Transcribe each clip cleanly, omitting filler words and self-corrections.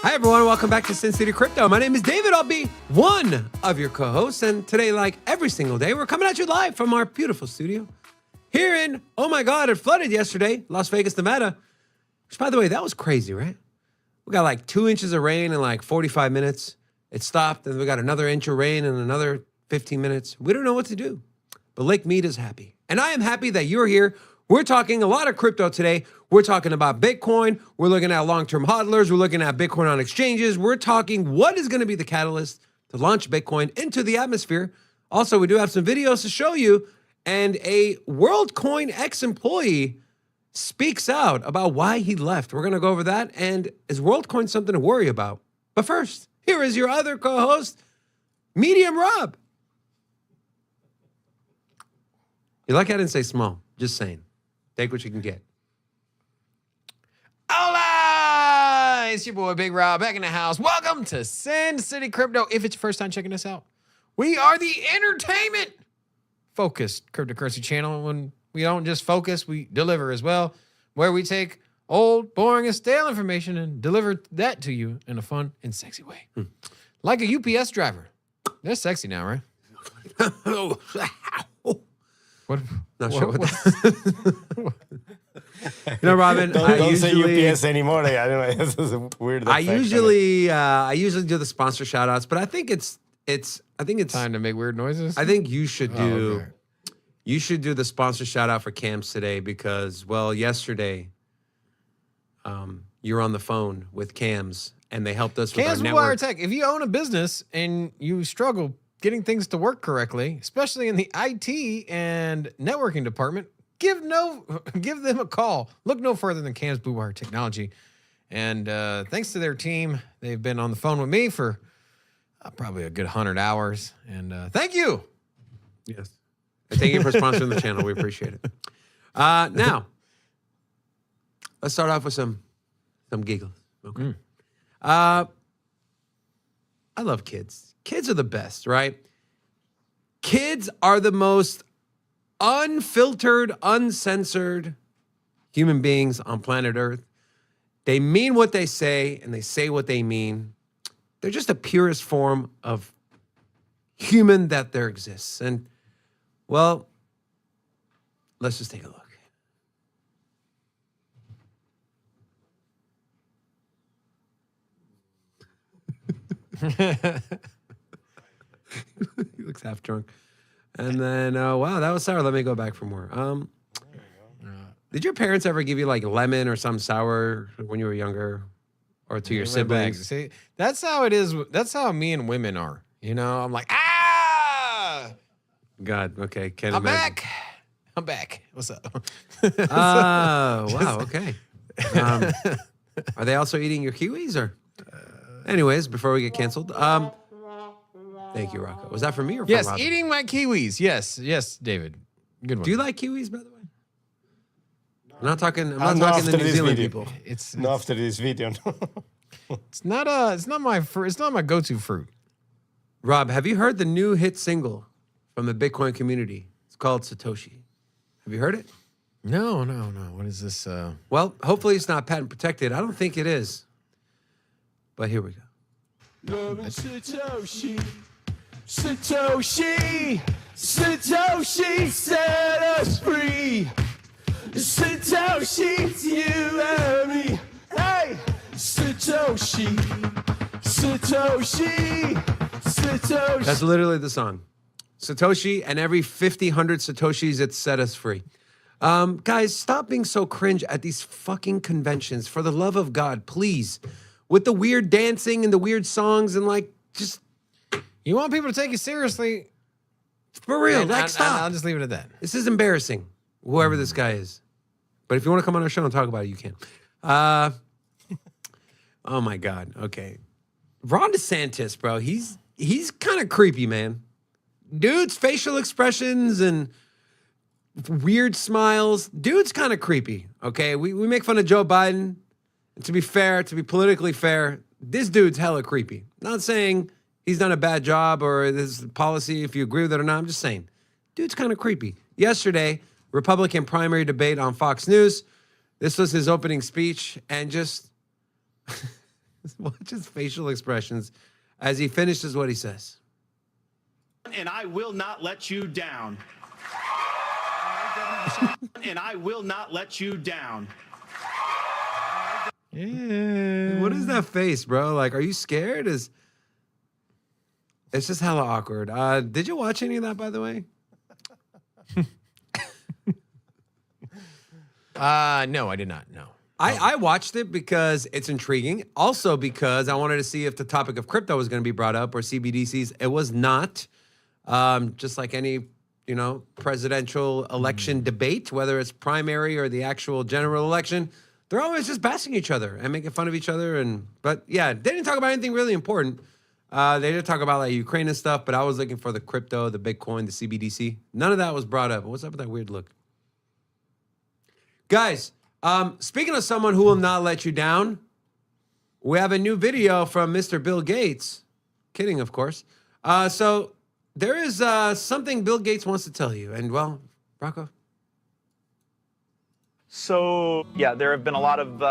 Hi, everyone. Welcome back to Sin City Crypto. My name is David. I'll be one of your co-hosts. And today, like every single day, we're coming at you live from our beautiful studio here in, oh my God, it flooded yesterday, Las Vegas, Nevada. Which, by the way, that was crazy, right? We got like 2 inches of rain in like 45 minutes. It stopped, and we got another inch of rain in another 15 minutes. We don't know what to do. But Lake Mead is happy. And I am happy that you're here. We're talking a lot of crypto today. We're talking about Bitcoin. We're looking at long-term hodlers. We're looking at Bitcoin on exchanges. We're talking what is going to be the catalyst to launch Bitcoin into the atmosphere. Also, we do have some videos to show you. And a WorldCoin ex-employee speaks out about why he left. We're going to go over that. And is WorldCoin something to worry about? But first, here is your other co-host, Medium Rob. You like I didn't say small. Just saying. Take what you can get. Hola! It's your boy, Big Rob, back in the house. Welcome to Sin City Crypto. If it's your first time checking us out, we are the entertainment-focused cryptocurrency channel. When we don't just focus, we deliver as well, where we take old, boring, and stale information and deliver that to you in a fun and sexy way. Like a UPS driver. They're sexy now, right? What? Not sure what that You know, Robin, don't say UPS anymore. I don't know. This is a weird. I usually do the sponsor shout outs, but I think it's Time to make weird noises? I think you should do okay. you should do the sponsor shout out for CAMS today because, well, yesterday you were on the phone with CAMS and they helped us with CAMS our Blue network. Wire Tech. If you own a business and you struggle getting things to work correctly, especially in the IT and networking department, give them a call. Look no further than CAMS Blue Wire Technology. And thanks to their team, they've been on the phone with me for probably a good 100 hours. And thank you. Yes. And thank you for sponsoring the channel. We appreciate it. Now, let's start off with some giggles. Okay. I love kids. Kids are the best, right? Kids are the most unfiltered, uncensored human beings on planet Earth. They mean what they say, and they say what they mean. They're just the purest form of human that there exists. And, well, let's just take a look. He looks half drunk. And then, wow, that was sour. Let me go back for more. Did your parents ever give you like lemon or some sour when you were younger, or to your siblings? See, that's how it is. That's how me and women are. You know, I'm like, ah, God, okay, can't I'm imagine. back. I'm back. What's up? Wow, okay. Are they also eating your kiwis or? Anyways, before we get canceled, thank you, Rocco. Was that for me or for Yes, Robin? eating my kiwis. Yes, David. Good one. Do you like kiwis, by the way? I'm not talking. I'm not not talking after the New this Zealand video. people. It's No, after this video. it's not my go-to fruit. Rob, have you heard the new hit single from the Bitcoin community? It's called Satoshi. Have you heard it? No. What is this? Well, hopefully it's not patent protected. I don't think it is. But here we go. Satoshi, Satoshi, Satoshi set us free. Satoshi, it's you and me. Hey, Satoshi, Satoshi, Satoshi. That's literally the song. Satoshi, and every 50, 100 Satoshis, it set us free. Guys, stop being so cringe at these fucking conventions. For the love of God, please. With the weird dancing and the weird songs and like, just You want people to take you seriously? for real, and like stop. I'll just leave it at that. This is embarrassing, whoever this guy is. But if you want to come on our show and talk about it, you can. Oh my God. Okay. Ron DeSantis, bro, he's kind of creepy, man. Dude's facial expressions and weird smiles. Dude's kind of creepy, okay? We make fun of Joe Biden. And to be fair, to be politically fair, this dude's hella creepy. Not saying he's done a bad job or this policy, if you agree with it or not. I'm just saying, dude's kind of creepy. Yesterday, Republican primary debate on Fox News. This was his opening speech, and just Watch his facial expressions as he finishes what he says. And I will not let you down. And I will not let you down. Yeah. What is that face, bro? Like, are you scared? It's just hella awkward. Did you watch any of that, by the way? No, I did not. No. I watched it because it's intriguing. Also because I wanted to see if the topic of crypto was going to be brought up or CBDCs. It was not. Just like any, presidential election debate, whether it's primary or the actual general election, they're always just bashing each other and making fun of each other. But yeah, they didn't talk about anything really important. They did talk about like Ukraine and stuff, but I was looking for the crypto, the Bitcoin, the CBDC. None of that was brought up. What's up with that weird look? Guys, speaking of someone who will not let you down, we have a new video from Mr. Bill Gates. Kidding, of course. So there is something Bill Gates wants to tell you. And, well, Rocco? So, yeah, there have been a lot of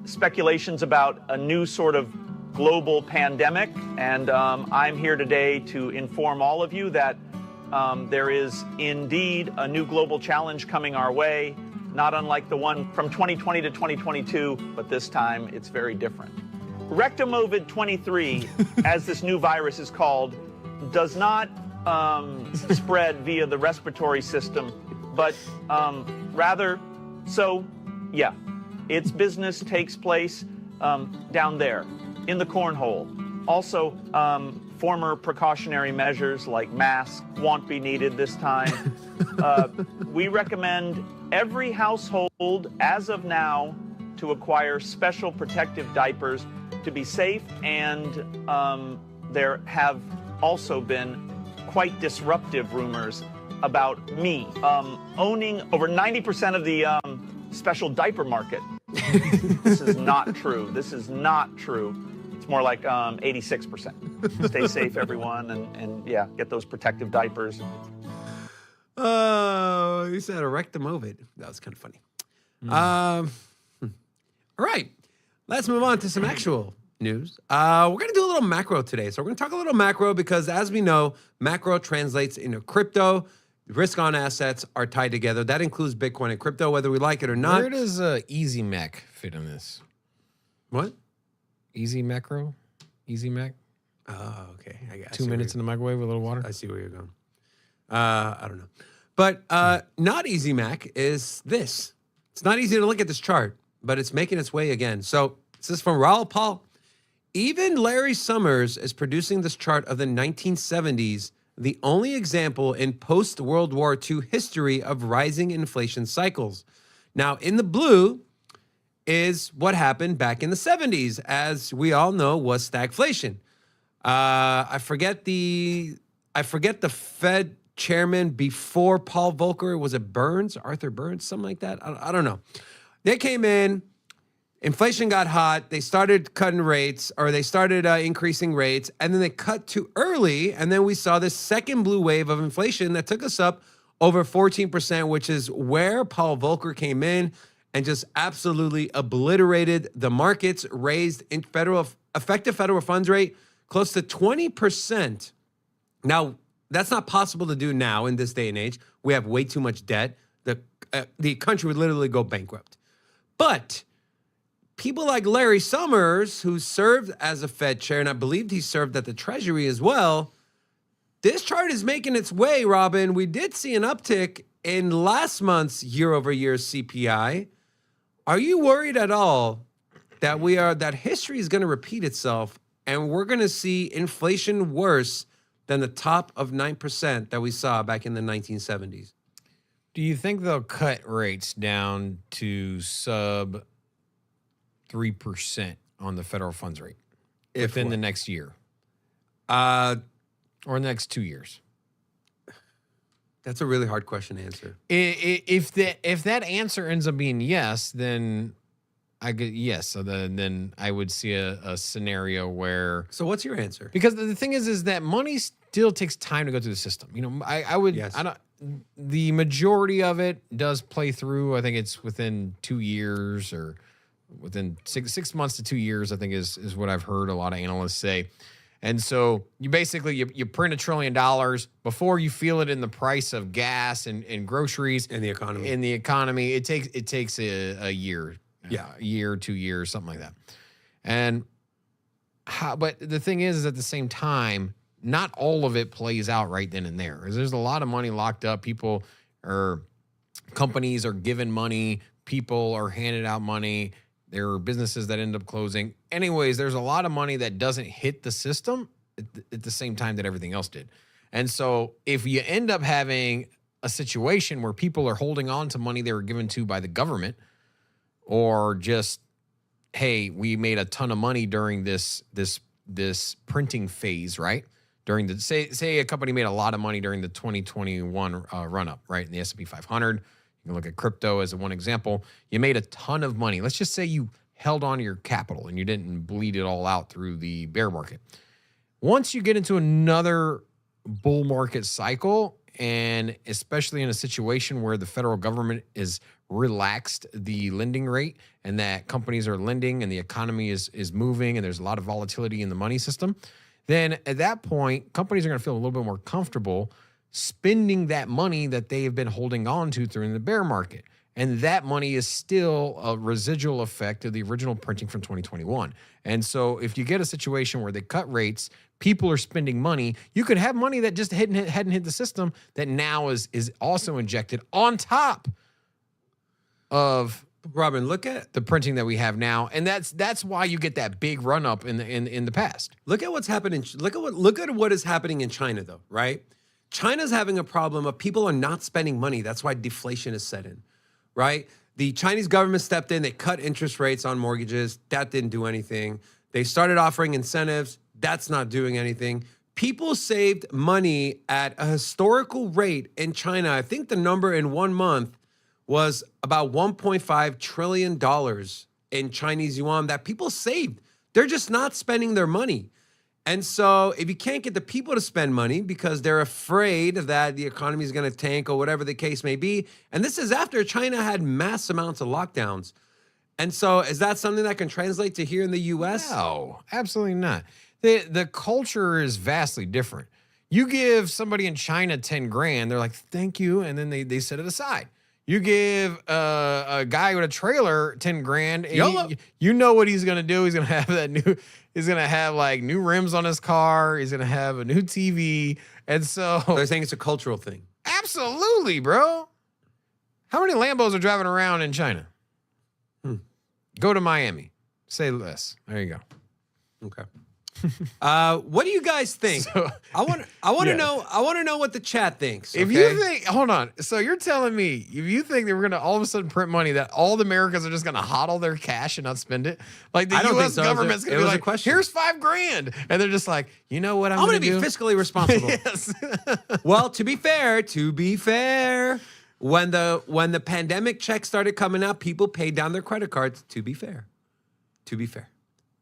speculations about a new sort of global pandemic. And I'm here today to inform all of you that there is indeed a new global challenge coming our way, not unlike the one from 2020 to 2022, but this time it's very different. Rectomovid-23, as this new virus is called, does not spread via the respiratory system, but rather, its business takes place down there in the cornhole. Also, former precautionary measures like masks won't be needed this time. We recommend every household, as of now, to acquire special protective diapers to be safe, and there have also been quite disruptive rumors about me owning over 90% of the special diaper market. This is not true. This is not true. It's more like 86%. Stay safe, everyone, and get those protective diapers. Oh, you said Rectomovid. That was kind of funny. All right, let's move on to some actual news. We're going to do a little macro today. So we're going to talk a little macro because, as we know, macro translates into crypto. Risk on assets are tied together. That includes Bitcoin and crypto, whether we like it or not. Where does Easy Mac fit in this? What? Easy Macro? Easy Mac? Oh, okay. I got 2 minutes in the microwave with a little water? I see where you're going. I don't know. But not Easy Mac is this. It's not easy to look at this chart, but it's making its way again. So this is from Raoul Pal. Even Larry Summers is producing this chart of the 1970s, the only example in post-World War II history of rising inflation cycles. Now, in the blue is what happened back in the 70s, as we all know was stagflation. I forget the Fed chairman before Paul Volcker. Was it Burns, Arthur Burns, something like that? I don't know. They came in, inflation got hot, they started cutting rates, or they started increasing rates, and then they cut too early, and then we saw this second blue wave of inflation that took us up over 14%, which is where Paul Volcker came in and just absolutely obliterated the markets, raised in effective federal funds rate close to 20%. Now, that's not possible to do now in this day and age. We have way too much debt. The country would literally go bankrupt. But people like Larry Summers, who served as a Fed chair, and I believed he served at the Treasury as well, this chart is making its way, Robin. We did see an uptick in last month's year-over-year CPI. Are you worried at all that history is going to repeat itself and we're going to see inflation worse than the top of 9% that we saw back in the 1970s? Do you think they'll cut rates down to sub 3% on the federal funds rate within the next year? Or the next 2 years? That's a really hard question to answer. If that answer ends up being yes, then I get yes. So then I would see a scenario where. So what's your answer? Because the thing is that money still takes time to go through the system. You know, I would. Yes. I don't. The majority of it does play through. I think it's within 2 years or within six months to 2 years, I think is what I've heard a lot of analysts say. And so you basically you print $1 trillion before you feel it in the price of gas and groceries In the economy. In the economy, it takes a year, Yeah. a year, 2 years, something like that. And but the thing is at the same time, not all of it plays out right then and there. There's a lot of money locked up. People or companies are given money. People are handed out money. There are businesses that end up closing. Anyways, there's a lot of money that doesn't hit the system at the same time that everything else did. And so if you end up having a situation where people are holding on to money they were given to by the government, or just, hey, we made a ton of money during this printing phase, right? During the say a company made a lot of money during the 2021 run up, right? In the S&P 500. You can look at crypto as one example. You made a ton of money. Let's just say you held on to your capital and you didn't bleed it all out through the bear market. Once you get into another bull market cycle, and especially in a situation where the federal government is relaxed the lending rate and that companies are lending and the economy is moving and there's a lot of volatility in the money system, then at that point, companies are going to feel a little bit more comfortable spending that money that they have been holding on to during the bear market. And that money is still a residual effect of the original printing from 2021. And so if you get a situation where they cut rates, people are spending money, you could have money that just hadn't hit the system that now is also injected on top of Robin, look at the printing that we have now. And that's why you get that big run up in the past. Look at what's happening. Look at what is happening in China, though, right? China's having a problem of people are not spending money. That's why deflation is set in, right? The Chinese government stepped in. They cut interest rates on mortgages. That didn't do anything. They started offering incentives. That's not doing anything. People saved money at a historical rate in China. I think the number in 1 month was about $1.5 trillion in Chinese yuan that people saved. They're just not spending their money. And so if you can't get the people to spend money because they're afraid that the economy is going to tank or whatever the case may be, and this is after China had mass amounts of lockdowns. And so is that something that can translate to here in the U.S.? No, absolutely not. The culture is vastly different. You give somebody in China 10 grand, they're like, thank you, and then they set it aside. You give a guy with a trailer 10 grand, and you know what he's gonna do. He's gonna have he's gonna have like new rims on his car. He's gonna have a new TV, and so They're saying it's a cultural thing. absolutely, bro. How many Lambos are driving around in China? Go to Miami. Say less. There you go. Okay. What do you guys think? I want to know. I want to know what the chat thinks. If okay? you think, hold on. So you're telling me if you think that we're gonna all of a sudden print money that all the Americans are just gonna hodl their cash and not spend it? Like the I don't U.S. think so. government's It gonna be was a like, question. here's $5 grand, and they're just like, you know what I'm going to be do? fiscally responsible. Yes. Well, to be fair, when the pandemic checks started coming out, people paid down their credit cards. To be fair.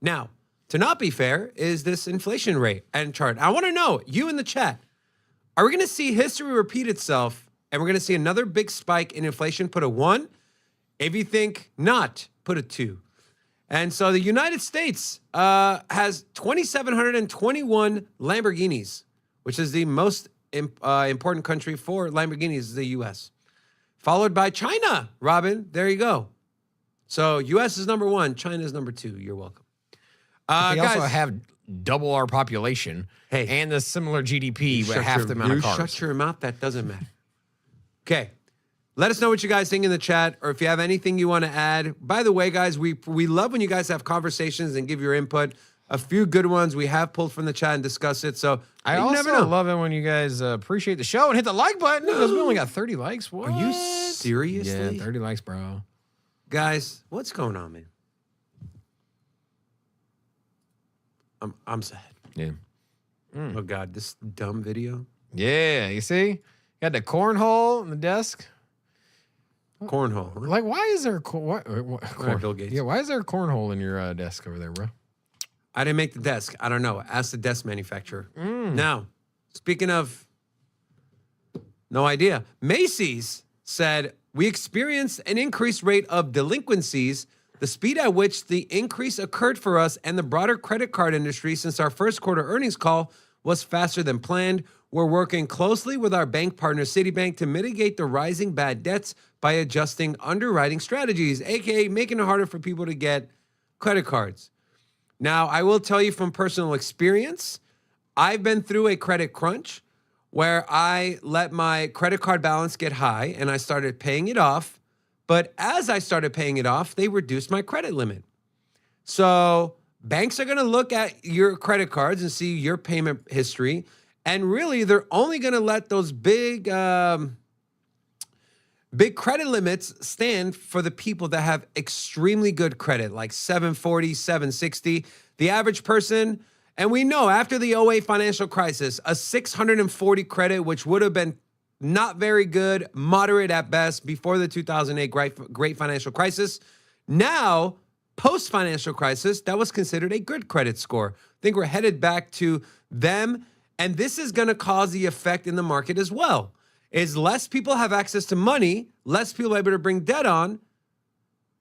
Now, to not be fair is this inflation rate and chart. I want to know, you in the chat, are we going to see history repeat itself and we're going to see another big spike in inflation? Put a 1. If you think not, put a 2. And so the United States has 2,721 Lamborghinis, which is the most important country for Lamborghinis is the U.S. Followed by China, Robin. There you go. So U.S. is number 1. China is number 2. You're welcome. They also Guys, have double our population and the similar GDP with half the amount of cars. Shut your mouth. That doesn't matter. Okay. Let us know what you guys think in the chat, or if you have anything you want to add. By the way, guys, we love when you guys have conversations and give your input. A few good ones we have pulled from the chat and discuss it. So I you never also know. love it when you guys appreciate the show and hit the like button because we only got 30 likes. What? Are you seriously? Yeah, 30 likes, bro. Guys, what's going on, man? I'm sad. Yeah. Oh God, this dumb video. Yeah, you see? Got the cornhole in the desk. Cornhole. Huh? Like, why is there Bill Gates. Yeah, why is there a cornhole in your desk over there, bro? I didn't make the desk. I don't know. Ask the desk manufacturer. Now, speaking of, no idea. Macy's said we experienced an increased rate of delinquencies The speed at which the increase occurred for us and the broader credit card industry since our first quarter earnings call was faster than planned. We're working closely with our bank partner, Citibank, to mitigate the rising bad debts by adjusting underwriting strategies, aka making it harder for people to get credit cards. Now, I will tell you from personal experience, I've been through a credit crunch where I let my credit card balance get high and I started paying it off. But as I started paying it off, they reduced my credit limit. So banks are going to look at your credit cards and see your payment history. And really, they're only going to let those big credit limits stand for the people that have extremely good credit, like 740, 760. The average person, and we know after the 08 financial crisis, a 640 credit, which would have been not very good, moderate at best before the 2008 great financial crisis. Now, post-financial crisis, that was considered a good credit score. I think we're headed back to them, and this is going to cause the effect in the market as well. Is less people have access to money, less people are able to bring debt on,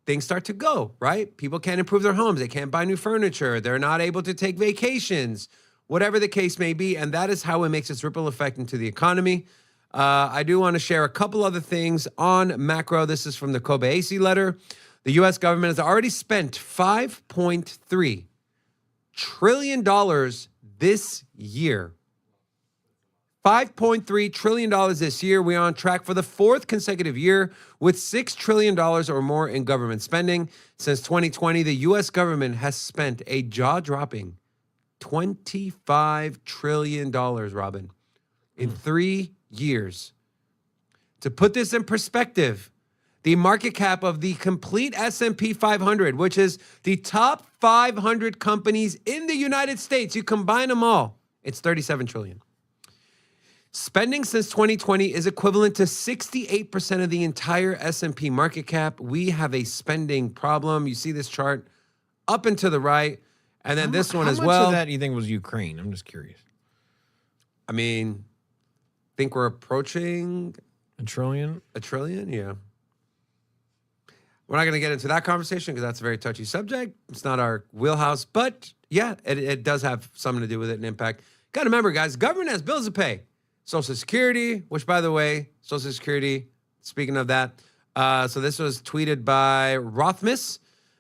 things start to go, right? People can't improve their homes. They can't buy new furniture. They're not able to take vacations, whatever the case may be, and that is how it makes its ripple effect into the economy. I do want to share a couple other things on macro. This is from the Kobe AC letter. The U.S. government has already spent $5.3 trillion this year. $5.3 trillion this year. We are on track for the fourth consecutive year with $6 trillion or more in government spending. Since 2020, the U.S. government has spent a jaw-dropping $25 trillion, Robin, in 3 years. To put this in perspective, the market cap of the complete S&P 500, which is the top 500 companies in the United States, you combine them all, it's $37 trillion. Spending since 2020 is equivalent to 68% of the entire S&P market cap. We have a spending problem. You see this chart up and to the right, and then this one as well. How much of that do you think was Ukraine? I'm just curious. I mean, I think we're approaching $1 trillion? $1 trillion, yeah. We're not going to get into that conversation because that's a very touchy subject. It's not our wheelhouse, but yeah, it does have something to do with it and impact. Got to remember, guys, government has bills to pay. Social Security, which, by the way, Social Security, speaking of that, so this was tweeted by Rothmus.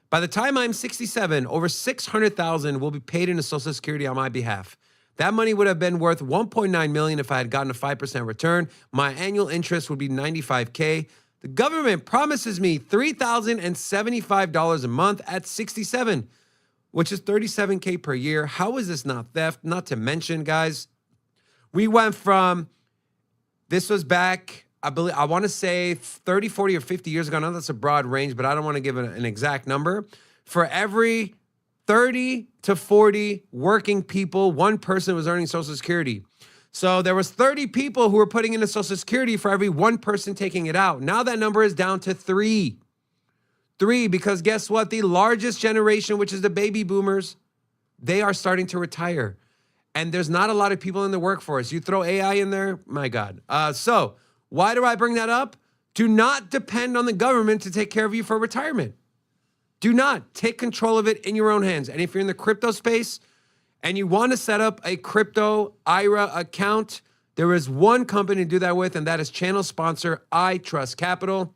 By the time I'm 67, over $600,000 will be paid into Social Security on my behalf. That money would have been worth $1.9 million if I had gotten a 5% return. My annual interest would be $95K. The government promises me $3,075 a month at 67, which is $37K per year. How is this not theft? Not to mention, guys, we went from, this was back, I want to say 30, 40, or 50 years ago. I know that's a broad range, but I don't want to give an exact number. For every 30 to 40 working people, one person was earning Social Security. So there was 30 people who were putting into Social Security for every one person taking it out. Now that number is down to 3. 3, because guess what? The largest generation, which is the baby boomers, they are starting to retire. And there's not a lot of people in the workforce. You throw AI in there, my God. So why do I bring that up? Do not depend on the government to take care of you for retirement. Do not. Take control of it in your own hands. And if you're in the crypto space and you want to set up a crypto IRA account, there is one company to do that with, and that is channel sponsor iTrust Capital.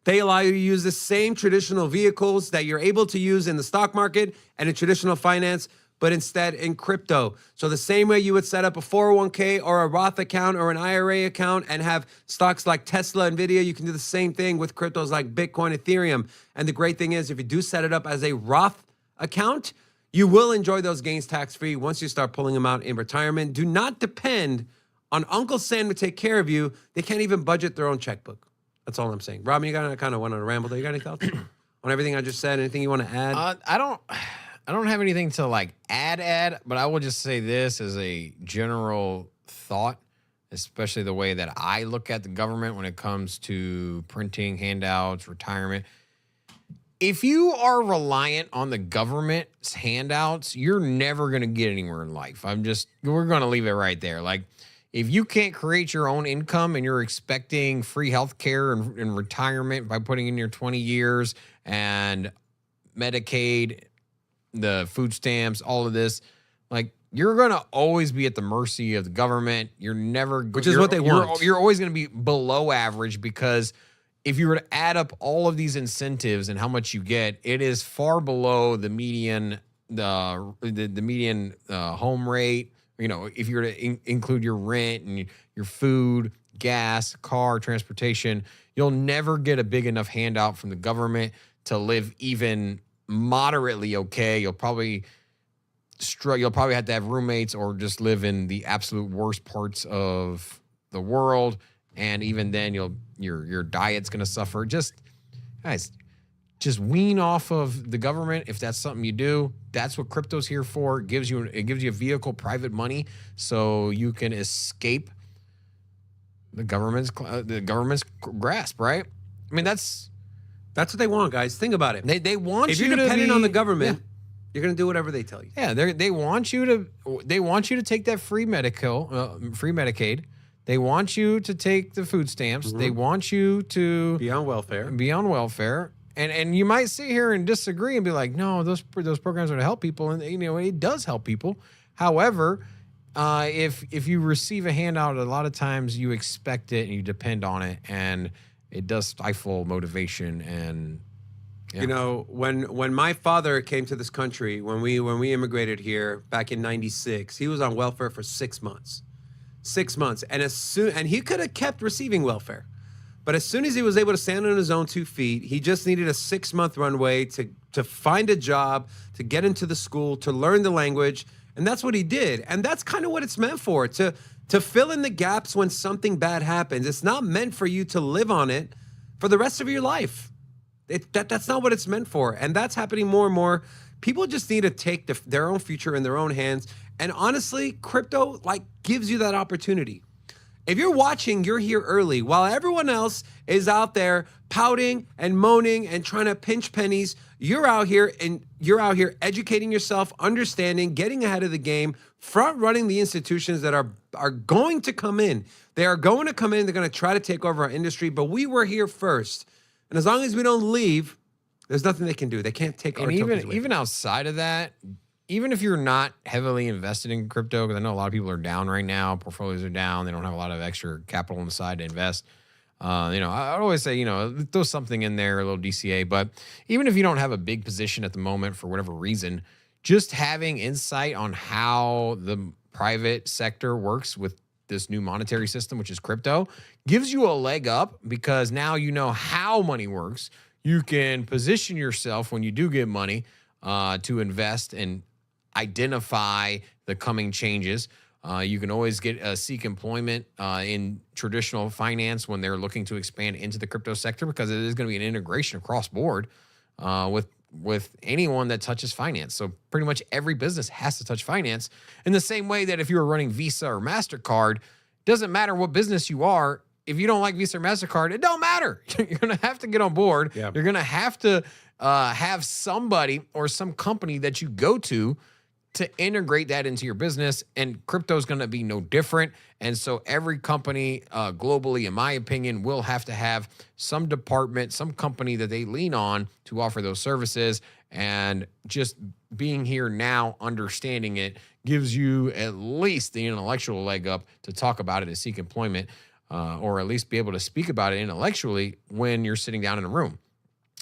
They allow you to use the same traditional vehicles that you're able to use in the stock market and in traditional finance, but instead in crypto. So the same way you would set up a 401k or a Roth account or an IRA account and have stocks like Tesla, Nvidia, you can do the same thing with cryptos like Bitcoin, Ethereum. And the great thing is, if you do set it up as a Roth account, you will enjoy those gains tax-free once you start pulling them out in retirement. Do not depend on Uncle Sam to take care of you. They can't even budget their own checkbook. That's all I'm saying. Robin, you kind of went on a ramble there. You got any thoughts on everything I just said? Anything you want to add? I don't have anything to like add, but I will just say this as a general thought, especially the way that I look at the government when it comes to printing, handouts, retirement. If you are reliant on the government's handouts, you're never going to get anywhere in life. We're going to leave it right there. Like, if you can't create your own income and you're expecting free health care and retirement by putting in your 20 years and Medicaid, the food stamps, all of this, like you're going to always be at the mercy of the government. You're never, Which is what they want. You're always going to be below average because if you were to add up all of these incentives and how much you get, it is far below the median, the median home rate. You know, if you were to include your rent and your food, gas, car, transportation, you'll never get a big enough handout from the government to live even moderately okay. You'll probably have to have roommates or just live in the absolute worst parts of the world. And even then your diet's going to suffer. Just guys, just wean off of the government. If that's something you do, that's what crypto's here for. It gives you a vehicle, private money, so you can escape the government's grasp, right? I mean, that's what they want, guys. Think about it. They want if you you're to dependent be, on the government, yeah. you're going to do whatever they tell you. Yeah, they want you to take that free Medicaid. They want you to take the food stamps. Mm-hmm. They want you to Be on welfare. And you might sit here and disagree and be like, no, those programs are to help people, and you know it does help people. However, if you receive a handout, a lot of times you expect it and you depend on it, and it does stifle motivation. And You know, when my father came to this country, when we immigrated here back in '96, he was on welfare for 6 months. 6 months, and he could have kept receiving welfare. But as soon as he was able to stand on his own 2 feet, he just needed a 6-month runway to find a job, to get into the school, to learn the language. And that's what he did. And that's kind of what it's meant for, to fill in the gaps when something bad happens. It's not meant for you to live on it for the rest of your life. That's not what it's meant for. And that's happening more and more. People just need to take their own future in their own hands. And honestly, crypto gives you that opportunity. If you're watching, you're here early. While everyone else is out there pouting and moaning and trying to pinch pennies, you're out here educating yourself, understanding, getting ahead of the game, front running the institutions that are going to come in. They are going to come in. They're going to try to take over our industry, but we were here first. And as long as we don't leave, there's nothing they can do. They can't take our tokens away. Even outside of that, even if you're not heavily invested in crypto, because I know a lot of people are down right now, portfolios are down, they don't have a lot of extra capital on the side to invest. I always say, throw something in there, a little DCA. But even if you don't have a big position at the moment for whatever reason, just having insight on how the private sector works with this new monetary system, which is crypto, gives you a leg up because now you know how money works. You can position yourself when you do get money to invest and identify the coming changes. You can always seek employment in traditional finance when they're looking to expand into the crypto sector, because it is going to be an integration across board with anyone that touches finance. So pretty much every business has to touch finance, in the same way that if you were running Visa or MasterCard, doesn't matter what business you are. If you don't like Visa or MasterCard, it don't matter. You're going to have to get on board. Yeah. You're going to have somebody or some company that you go to integrate that into your business, and crypto is going to be no different. And so every company globally, in my opinion, will have to have some department, some company that they lean on to offer those services. And just being here now, understanding it, gives you at least the intellectual leg up to talk about it and seek employment, or at least be able to speak about it intellectually when you're sitting down in a room.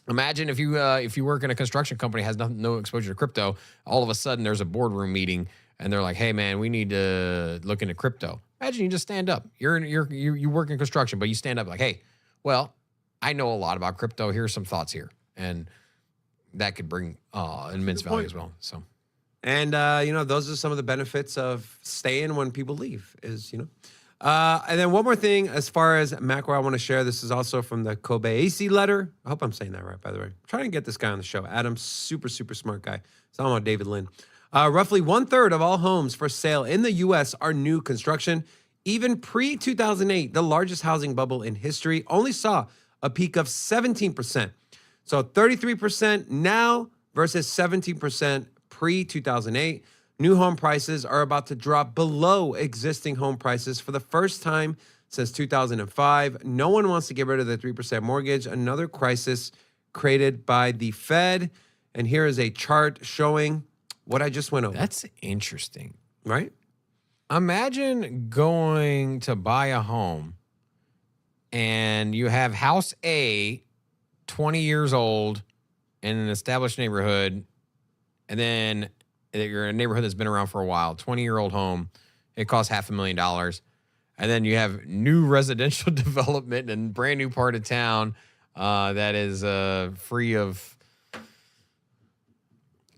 Imagine if you work in a construction company, has no exposure to crypto, all of a sudden there's a boardroom meeting and they're like, "Hey man, we need to look into crypto." Imagine you just stand up. You work in construction, but you stand up like, "Hey, well, I know a lot about crypto. Here's some thoughts here," and that could bring immense value as well. So, and those are some of the benefits of staying when people leave. And then one more thing, as far as macro, I want to share. This is also from the Kobeisi letter. I hope I'm saying that right, by the way. I'm trying to get this guy on the show. Adam, super, super smart guy. It's all about David Lynn. Roughly 1/3 of all homes for sale in the U.S. are new construction. Even pre-2008, the largest housing bubble in history only saw a peak of 17%. So 33% now versus 17% pre-2008. new home prices are about to drop below existing home prices for the first time since 2005. No one wants to get rid of the 3% mortgage, another crisis created by the Fed. And here is a chart showing what I just went over. That's interesting. Right? Imagine going to buy a home and you have house A, 20 years old in an established neighborhood, and then you're in a neighborhood that's been around for a while, 20-year-old home, it costs $500,000. And then you have new residential development in a brand new part of town that is free of.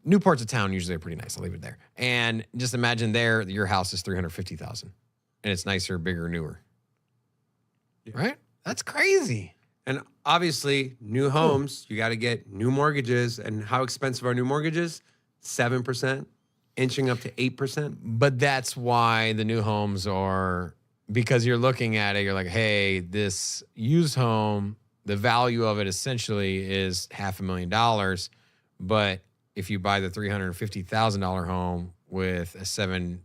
New parts of town usually are pretty nice. I'll leave it there. And just imagine your house is $350,000, and it's nicer, bigger, newer. Yeah. Right? That's crazy. And obviously, new homes, you got to get new mortgages. And how expensive are new mortgages? 7%, inching up to 8%. But that's why the new homes are, because you're looking at it, you're like, hey, this used home, the value of it essentially is $500,000. But if you buy the $350,000 home with a 7.5%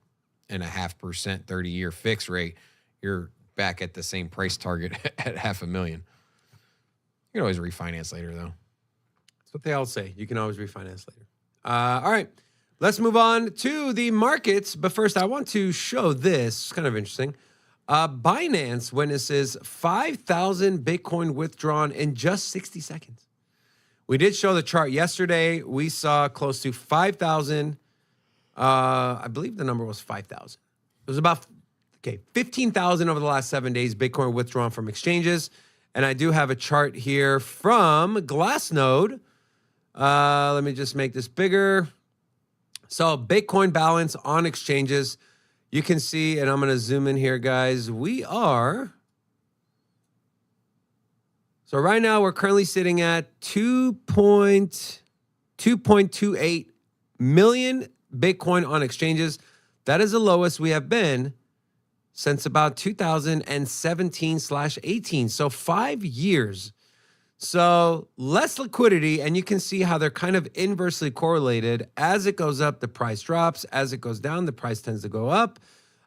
30-year fixed rate, you're back at the same price target at $500,000. You can always refinance later, though. That's what they all say. You can always refinance later. All right, let's move on to the markets. But first, I want to show this. It's kind of interesting. Binance witnesses 5,000 Bitcoin withdrawn in just 60 seconds. We did show the chart yesterday. We saw close to 5,000. I believe the number was 5,000. It was about 15,000 over the last 7 days, Bitcoin withdrawn from exchanges. And I do have a chart here from Glassnode. Let me just make this bigger. So Bitcoin balance on exchanges. You can see, and I'm going to zoom in here, guys. We are... So right now we're currently sitting at 2.28 million Bitcoin on exchanges. That is the lowest we have been since about 2017/18. So 5 years. So less liquidity, and you can see how they're kind of inversely correlated. As it goes up, the price drops. As it goes down, the price tends to go up.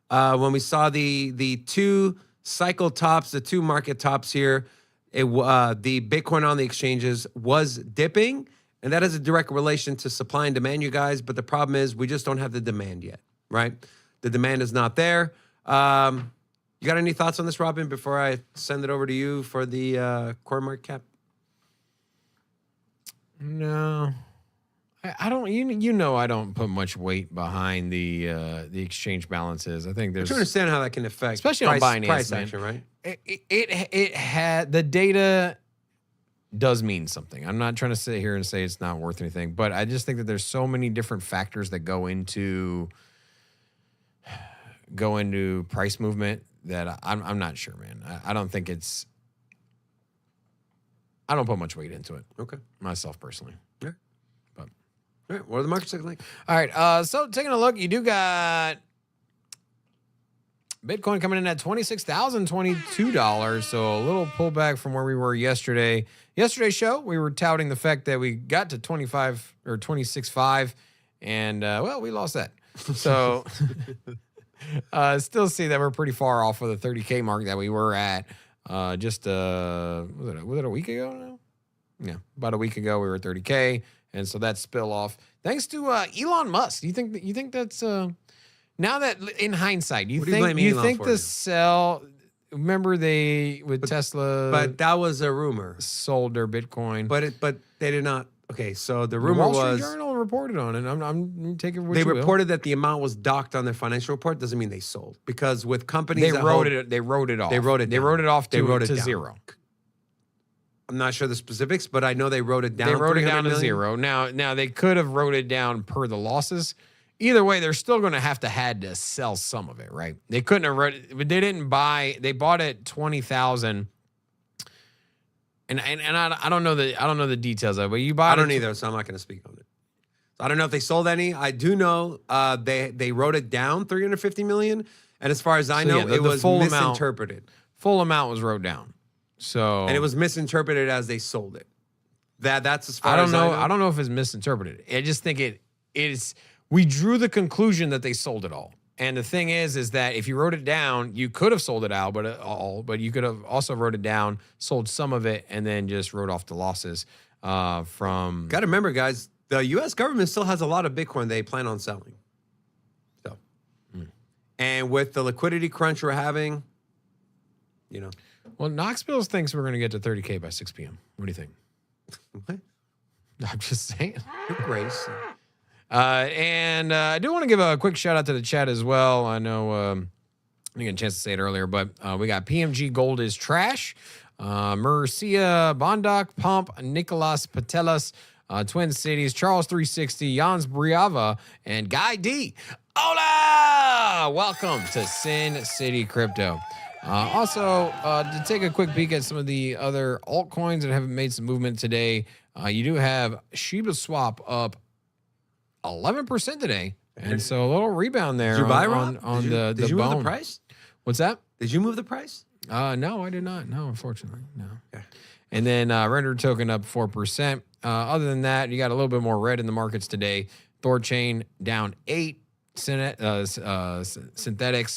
When we saw the two cycle tops, the two market tops here, the Bitcoin on the exchanges was dipping, and that has a direct relation to supply and demand, you guys. But the problem is we just don't have the demand yet, right? The demand is not there. You got any thoughts on this, Robin, before I send it over to you for the core market cap? No, I don't. You know, I don't put much weight behind the exchange balances. I think there's. To understand how that can affect, especially price, on Binance, price man. action, right? It had the data does mean something. I'm not trying to sit here and say it's not worth anything, but I just think that there's so many different factors that go into price movement that I'm not sure, man. I don't think it's. I don't put much weight into it. Okay, myself personally. Yeah. But all right, what are the markets looking like? All right, so taking a look, you do got Bitcoin coming in at $26,022, so a little pullback from where we were yesterday. Yesterday's show, we were touting the fact that we got to 25 or 26.5, and well, we lost that. So still see that we're pretty far off of the 30K mark that we were at just was it a week ago now? Yeah, about a week ago we were at 30K, and so that spill off thanks to Elon Musk. You think that's now that in hindsight, you think the sell? Remember Tesla, but that was a rumor. Sold their Bitcoin, but they did not. Okay, so the rumor Wall Street was Journal reported on it. I'm taking what they you will. reported that the amount was docked on their financial report. Doesn't mean they sold, because with companies they wrote it off. They wrote it off to zero. I'm not sure the specifics, but I know they wrote it down. They wrote it down to zero. Now they could have wrote it down per the losses. Either way, they're still going to have to sell some of it, right? They couldn't have wrote it, but they didn't buy. They bought it 20,000. And I don't know the details of it, but you bought. I don't either, so I'm not going to speak on it. So I don't know if they sold any. I do know they wrote it down 350 million, and as far as I know, it was misinterpreted. Full amount was wrote down. So and it was misinterpreted as they sold it. That's as far as I know. I don't know if it's misinterpreted. I just think it is we drew the conclusion that they sold it all. And the thing is that if you wrote it down, you could have sold it out, but you could have also wrote it down, sold some of it, and then just wrote off the losses from. Got to remember, guys, the U.S. government still has a lot of Bitcoin they plan on selling. So, and with the liquidity crunch we're having, you know. Well, Knoxville thinks we're going to get to 30K by 6 p.m. What do you think? What? I'm just saying. Good grace. And I do want to give a quick shout out to the chat as well. I know I didn't get a chance to say it earlier, but we got PMG Gold is Trash, Mercia Bondoc, Pump, Nicolas Patelas, Twin Cities, Charles 360, Jans Briava, and Guy D. Hola! Welcome to Sin City Crypto. Also, to take a quick peek at some of the other altcoins that haven't made some movement today, you do have Shiba Swap up 11% today, and so a little rebound there. Did you buy, on Rob? the Did you bone. move the price? What's that? Did you move the price? No, I did not. No, unfortunately, no. Okay. And then Render token up 4%. Other than that, you got a little bit more red in the markets today. Thorchain down 8. Synthetics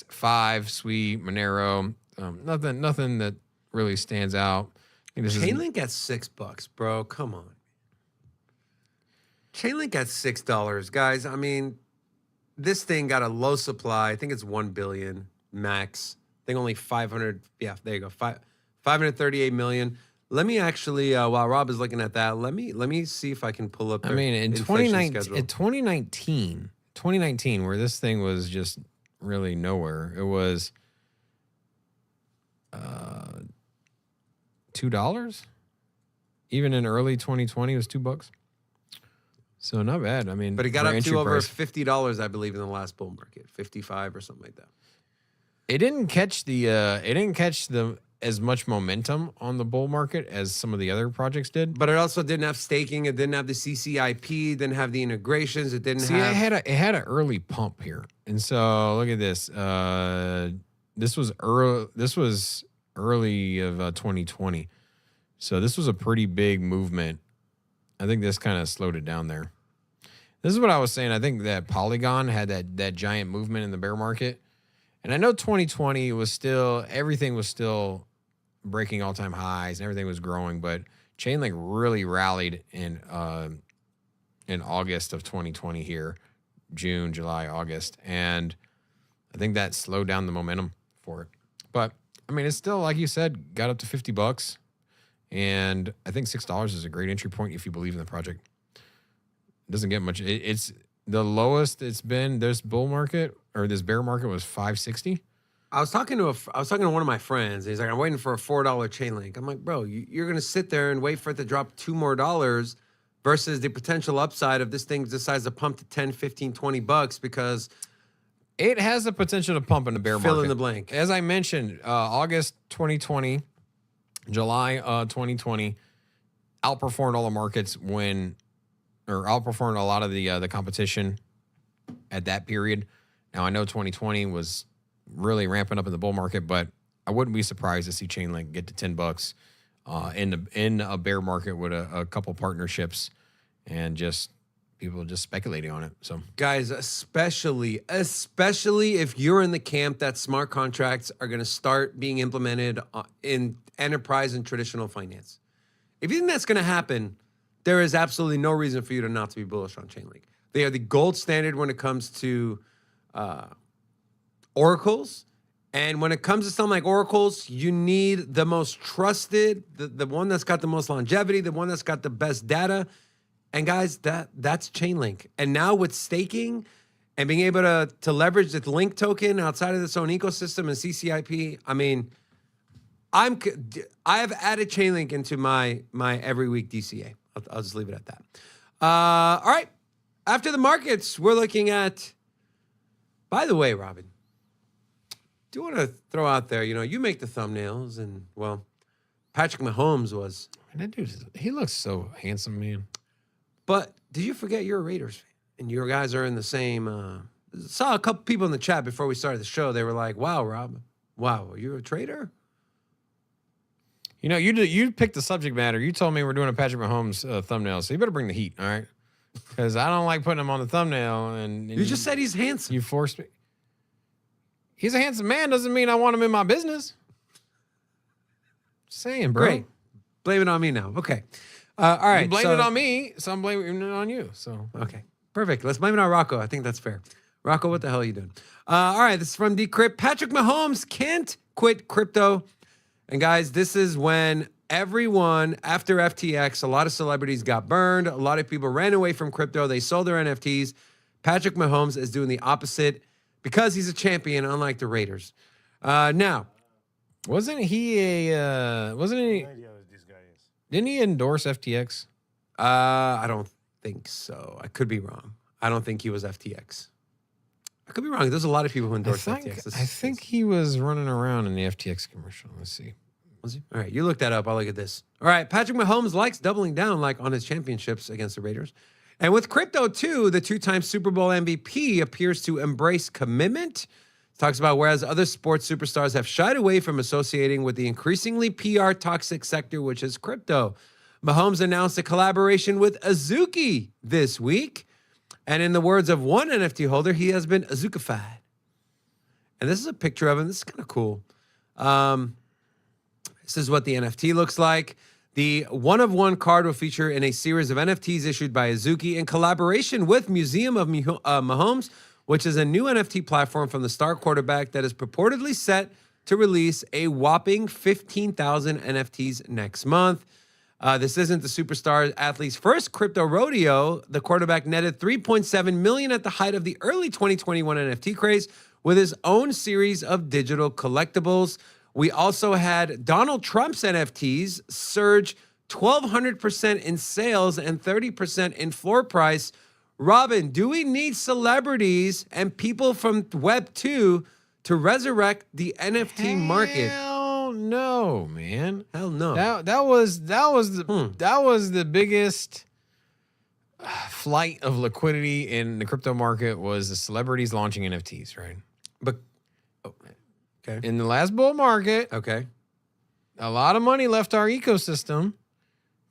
5. Sweet Monero. Nothing that really stands out. I think this is Chainlink at $6, bro. Come on. Chainlink at $6, guys. I mean, this thing got a low supply. I think it's 1 billion max. I think only 500. Yeah, there you go. 538 million. Let me actually, while Rob is looking at that, let me see if I can pull up. I mean, in inflation 2019, where this thing was just really nowhere, it was $2. Even in early 2020, it was $2. So not bad. I mean, But it got for up entry to over price. $50, I believe, in the last bull market, 55 or something like that. It didn't catch the as much momentum on the bull market as some of the other projects did. But it also didn't have staking. It didn't have the CCIP. Didn't have the integrations. It didn't See, have. it had an early pump here, and so look at this. This was early. This was early of 2020, so this was a pretty big movement. I think this kind of slowed it down there. This is what I was saying. I think that Polygon had that giant movement in the bear market, and I know 2020 was still everything was still breaking all-time highs and everything was growing, but Chainlink really rallied in August of 2020 here, June, July, August, and I think that slowed down the momentum for it. But I mean, it's still, like you said, got up to $50, and I think $6 is a great entry point if you believe in the project. It doesn't get much. It's the lowest it's been. This bull market or this bear market was 560. I was talking to one of my friends. He's like, I'm waiting for a $4 Chainlink. I'm like, bro, you're gonna sit there and wait for it to drop $2 more versus the potential upside of this thing decides to pump to 10, 15, $20 because it has the potential to pump in the bear market. Fill in the blank. As I mentioned, August 2020, July 2020, outperformed all the markets outperformed a lot of the competition at that period. Now I know 2020 was really ramping up in the bull market, but I wouldn't be surprised to see Chainlink get to $10 in a bear market with a couple partnerships and just people just speculating on it. So guys, especially if you're in the camp that smart contracts are going to start being implemented in enterprise and traditional finance. If you think that's going to happen, there is absolutely no reason for you to not to be bullish on Chainlink. They are the gold standard when it comes to oracles. And when it comes to something like oracles, you need the most trusted, the one that's got the most longevity, the one that's got the best data. And guys, that's Chainlink. And now with staking and being able to leverage the Link token outside of its own ecosystem and CCIP, I mean, I have added Chainlink into my every week DCA. I'll just leave it at that. All right. After the markets, we're looking at, by the way, Robin, do you want to throw out there, you make the thumbnails and, well, Patrick Mahomes was. man, that dude, he looks so handsome, man. But did you forget you're a Raiders fan? And your guys are in the same. Saw a couple people in the chat before we started the show. They were like, wow, Rob, wow, are you a trader? You picked the subject matter. You told me we're doing a Patrick Mahomes thumbnail, so you better bring the heat, all right? because I don't like putting him on the thumbnail. And You just said he's handsome. you forced me. He's a handsome man. Doesn't mean I want him in my business. Just saying, bro. Great. Blame it on me now. Okay. All right. You blame so- it on me, so I'm blaming it on you. So Okay. Perfect. Let's blame it on Rocco. I think that's fair. Rocco, what the hell are you doing? All right. This is from Decrypt. Patrick Mahomes can't quit crypto. And guys, this is when everyone, after FTX, a lot of celebrities got burned. A lot of people ran away from crypto. They sold their NFTs. Patrick Mahomes is doing the opposite because he's a champion, unlike the Raiders. Now, wasn't he a? Wasn't he? idea what this guy is. Didn't he endorse FTX? I don't think so. I could be wrong. I don't think he was FTX. I could be wrong. There's a lot of people who endorse FTX. I think he was running around in the FTX commercial. Let's see. Was he? All right, you look that up. I'll look at this. All right, Patrick Mahomes likes doubling down like on his championships against the Raiders. And with crypto too, the two-time Super Bowl MVP appears to embrace commitment. Talks about whereas other sports superstars have shied away from associating with the increasingly PR toxic sector, which is crypto. Mahomes announced a collaboration with Azuki this week. And in the words of one NFT holder, he has been Azukified. And this is a picture of him. This is kind of cool. This is what the NFT looks like. The one-of-one card will feature in a series of NFTs issued by Azuki in collaboration with Museum of Mahomes, which is a new NFT platform from the star quarterback that is purportedly set to release a whopping 15,000 NFTs next month. This isn't the superstar athlete's first crypto rodeo. The quarterback netted $3.7 million at the height of the early 2021 NFT craze with his own series of digital collectibles. We also had Donald Trump's NFTs surge 1,200% in sales and 30% in floor price. Robin, do we need celebrities and people from Web 2 to resurrect the NFT market? Hell no, man. Hell no. That was the biggest flight of liquidity in the crypto market was the celebrities launching NFTs, right? But okay. In the last bull market, Okay. a lot of money left our ecosystem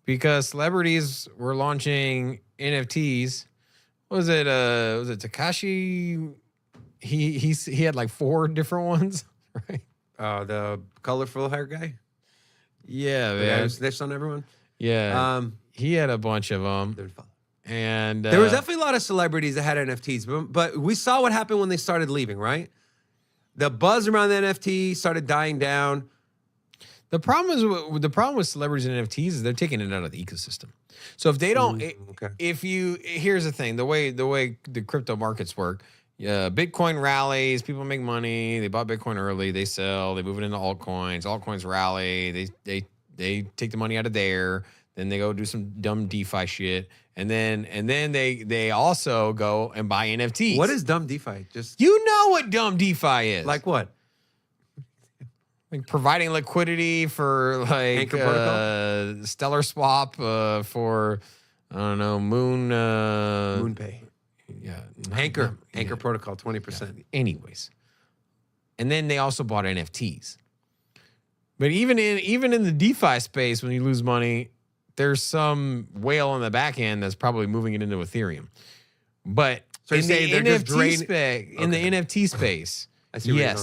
because celebrities were launching NFTs. Was it Takashi? He had like 4 different ones, right? The colorful hair guy? Yeah, The guy man. who snitched on everyone? Yeah, he had a bunch of them, They're fun. and There was definitely a lot of celebrities that had NFTs, but we saw what happened when they started leaving, right? The buzz around the NFT started dying down. the problem with celebrities and NFTs is they're taking it out of the ecosystem. So if they don't, okay. Here's the thing: the way the crypto markets work. Bitcoin rallies, people make money. They bought Bitcoin early, they sell, they move it into altcoins. Altcoins rally, they take the money out of there, then they go do some dumb DeFi shit, and then they also go and buy NFTs. What is dumb DeFi? Just you know what dumb DeFi is? like what? Like providing liquidity for like Anchor protocol? Stellar Swap for I don't know MoonPay. yeah Anchor yeah. protocol, 20%. Anyways, and then they also bought NFTs. But even in the DeFi space, when you lose money, there's some whale on the back end that's probably moving it into Ethereum. But So you're in the saying they're just in the NFT space, I see where you're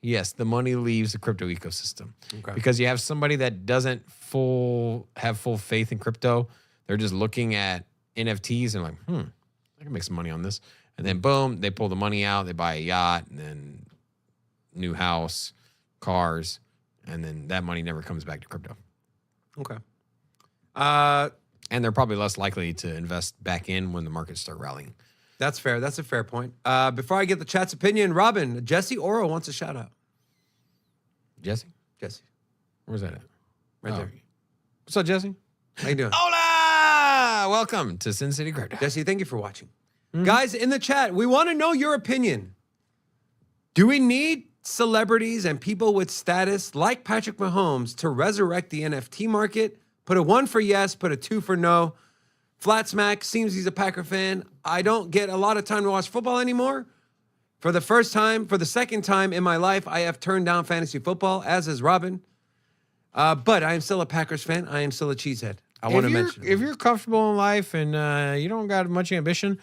yes, the money leaves the crypto ecosystem Okay. because you have somebody that doesn't have full faith in crypto. They're just looking at NFTs and like, I can make some money on this. And then boom, they pull the money out, they buy a yacht, and then new house, cars, and then that money never comes back to crypto. Okay. And they're probably less likely to invest back in when the markets start rallying. That's fair. That's a fair point. Before I get the chat's opinion, Robin, Jesse Oro wants a shout out. Jesse? Jesse, Where's that at? right Oh. there. What's up, Jesse? How you doing? Hola! Welcome to Sin City Crypto. Jesse, thank you for watching. Guys, in the chat, we want to know your opinion. Do we need celebrities and people with status like Patrick Mahomes to resurrect the NFT market? Put a 1 for yes, put a 2 for no. Flat Smack seems he's a Packer fan. I don't get a lot of time to watch football anymore. For the second time in my life, I have turned down fantasy football, as is Robin. But I am still a Packers fan. I am still a cheesehead. I want to mention. if you're comfortable in life and you don't got much ambition,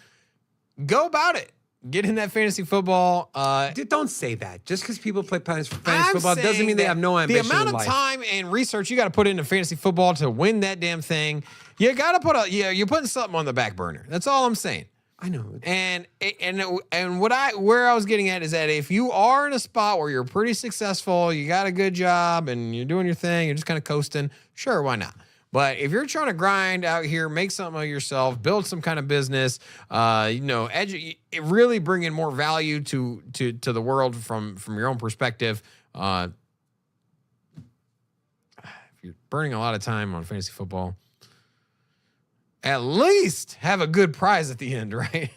go about it. Get in that fantasy football. Dude, don't say that. Just because people play fantasy I'm football doesn't saying mean they that have no ambition The amount in of life. time and research you got to put into fantasy football to win that damn thing, you got to put you're putting something on the back burner. That's all I'm saying. I know. And where I was getting at is that if you are in a spot where you're pretty successful, you got a good job and you're doing your thing, you're just kind of coasting, sure, why not? But if you're trying to grind out here, make something of yourself, build some kind of business, really bring in more value to the world from your own perspective. If you're burning a lot of time on fantasy football, at least have a good prize at the end, right?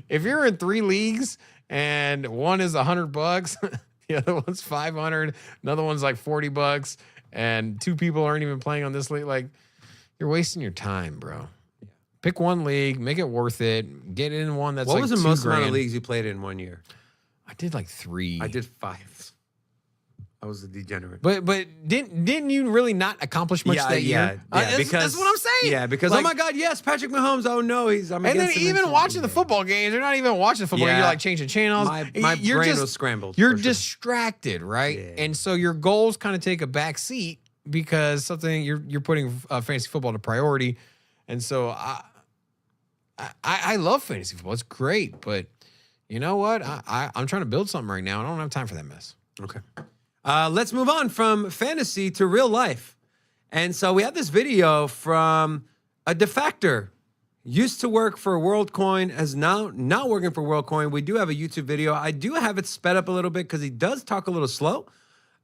If you're in 3 leagues and one is $100, the other one's 500, another one's like $40, and 2 people aren't even playing on this league, like, you're wasting your time, bro. Pick one league, make it worth it, get in one that's What like was the $2 most amount of grand. leagues you played in 1 year? I did like 3. I did 5. I was a degenerate. But didn't you really not accomplish much that year? That's what I'm saying. Yeah, because Like, oh my God, yes, Patrick Mahomes. Oh no, I'm and then against him in even some- watching the football games, you're not even watching the football. Yeah. You're like changing channels. My You're brain just- was scrambled. You're for sure. distracted, right? Yeah. And so your goals kind of take a back seat because something you're putting fantasy football to priority. And so I love fantasy football. It's great, but you know what? I'm trying to build something right now, and I don't have time for that mess. Okay. Let's move on from fantasy to real life. And so we have this video from a defector. Used to work for WorldCoin, is now not working for WorldCoin. We do have a YouTube video. I do have it sped up a little bit because he does talk a little slow.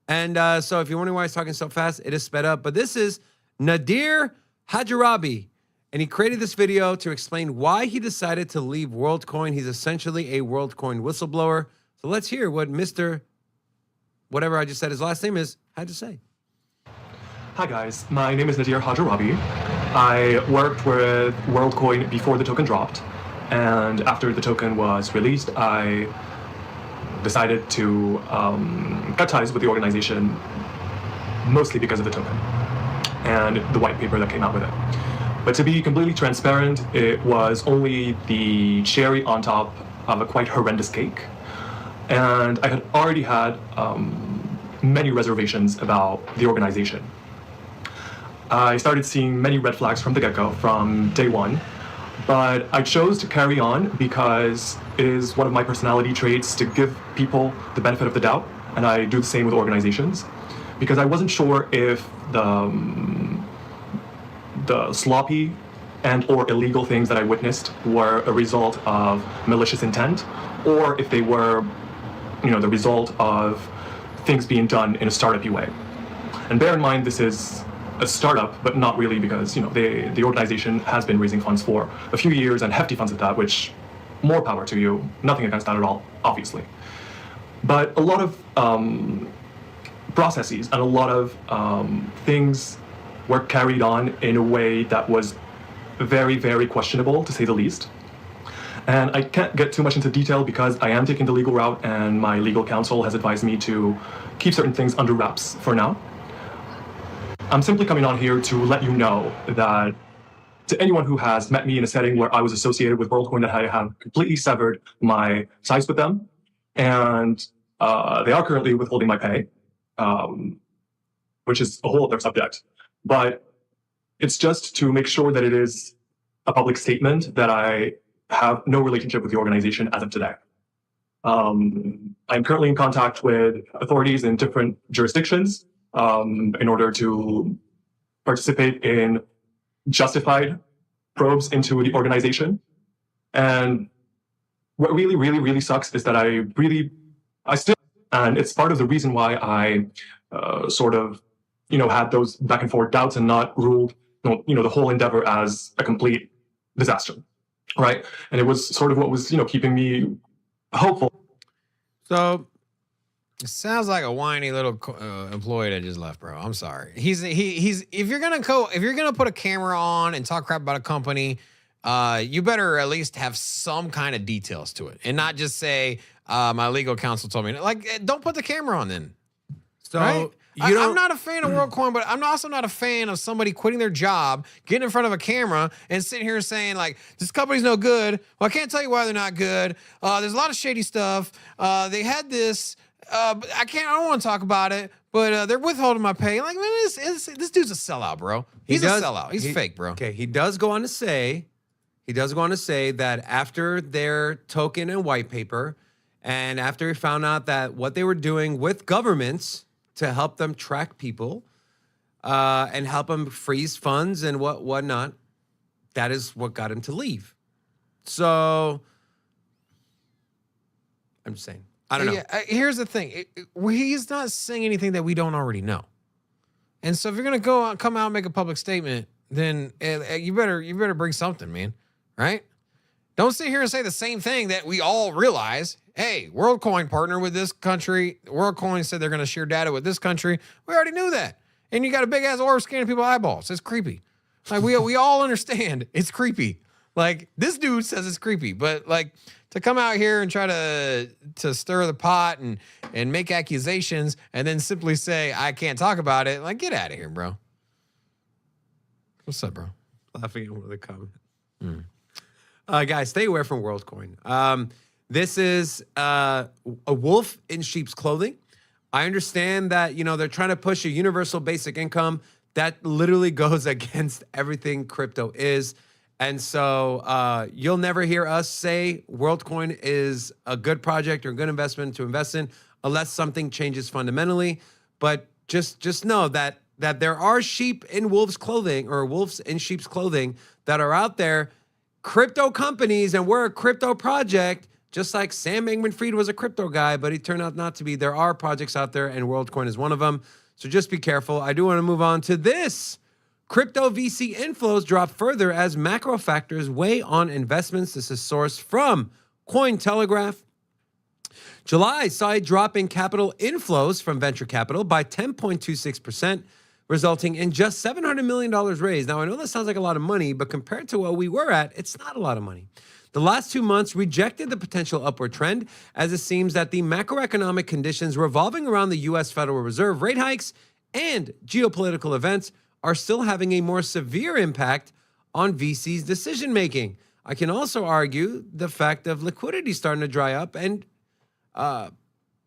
And so if you're wondering why he's talking so fast, it is sped up. But this is Nadir Hajirabi. And he created this video to explain why he decided to leave WorldCoin. He's essentially a WorldCoin whistleblower. So let's hear what Mr. whatever I just said his last name is had to say. Hi guys, my name is Nadir Hajirabi. I worked with WorldCoin before the token dropped, and after the token was released, I decided to cut ties with the organization, mostly because of the token and the white paper that came out with it. But to be completely transparent, it was only the cherry on top of a quite horrendous cake. And I had already had many reservations about the organization. I started seeing many red flags from the get-go, from day one, but I chose to carry on because it is one of my personality traits to give people the benefit of the doubt, and I do the same with organizations, because I wasn't sure if the sloppy and or illegal things that I witnessed were a result of malicious intent, or if they were, the result of things being done in a startup-y way. And bear in mind, this is a startup, but not really, because the organization has been raising funds for a few years, and hefty funds at that, which more power to you. Nothing against that at all, obviously. But a lot of processes and a lot of things were carried on in a way that was very, very questionable, to say the least. And I can't get too much into detail because I am taking the legal route, and my legal counsel has advised me to keep certain things under wraps for now. I'm simply coming on here to let you know that to anyone who has met me in a setting where I was associated with WorldCoin, that I have completely severed my ties with them, and they are currently withholding my pay, which is a whole other subject. But it's just to make sure that it is a public statement that I have no relationship with the organization as of today. I'm currently in contact with authorities in different jurisdictions in order to participate in justified probes into the organization. And what really, really, really sucks is that I still, and it's part of the reason why I had those back and forth doubts and not ruled, the whole endeavor as a complete disaster, right? And it was sort of what was, keeping me hopeful. So It sounds like a whiny little employee that just left, bro. I'm sorry. He's if you're gonna put a camera on and talk crap about a company, you better at least have some kind of details to it, and not just say my legal counsel told me. Like, don't put the camera on then. So right? I'm not a fan of WorldCoin, but I'm also not a fan of somebody quitting their job, getting in front of a camera, and sitting here saying, like, this company's no good. Well, I can't tell you why they're not good. There's a lot of shady stuff. They had this. But I don't want to talk about it, but they're withholding my pay. Like, man, this dude's a sellout, bro. He's a sellout. He's fake, bro. Okay, he does go on to say that after their token and white paper, and after he found out that what they were doing with governments to help them track people and help them freeze funds and whatnot, that is what got him to leave. So I'm just saying. I don't know. Here's the thing. He's not saying anything that we don't already know. And so if you're going to come out and make a public statement, then you better bring something, man. Right? Don't sit here and say the same thing that we all realize. Hey, WorldCoin partner with this country. WorldCoin said they're going to share data with this country. We already knew that. And you got a big ass orb scanning people's eyeballs. It's creepy. Like we all understand it's creepy. Like this dude says it's creepy, but like to come out here and try to stir the pot and make accusations and then simply say I can't talk about it, like get out of here, bro. What's up, bro? Laughing at one of the comments. Guys, stay away from WorldCoin. This is a wolf in sheep's clothing. I understand that, they're trying to push a universal basic income that literally goes against everything crypto is. And so you'll never hear us say WorldCoin is a good project or a good investment to invest in unless something changes fundamentally. But just know that there are sheep in wolves' clothing or wolves in sheep's clothing that are out there, crypto companies, and we're a crypto project, just like Sam Bankman-Fried was a crypto guy, but he turned out not to be. There are projects out there, and WorldCoin is one of them. So just be careful. I do want to move on to this. Crypto VC inflows drop further as macro factors weigh on investments. This is sourced from Cointelegraph. July saw a drop in capital inflows from venture capital by 10.26%, resulting in just $700 million raised. Now, I know that sounds like a lot of money, but compared to what we were at, it's not a lot of money. The last 2 months rejected the potential upward trend, as it seems that the macroeconomic conditions revolving around the U.S. Federal Reserve rate hikes and geopolitical events are still having a more severe impact on VC's decision-making. I can also argue the fact of liquidity starting to dry up and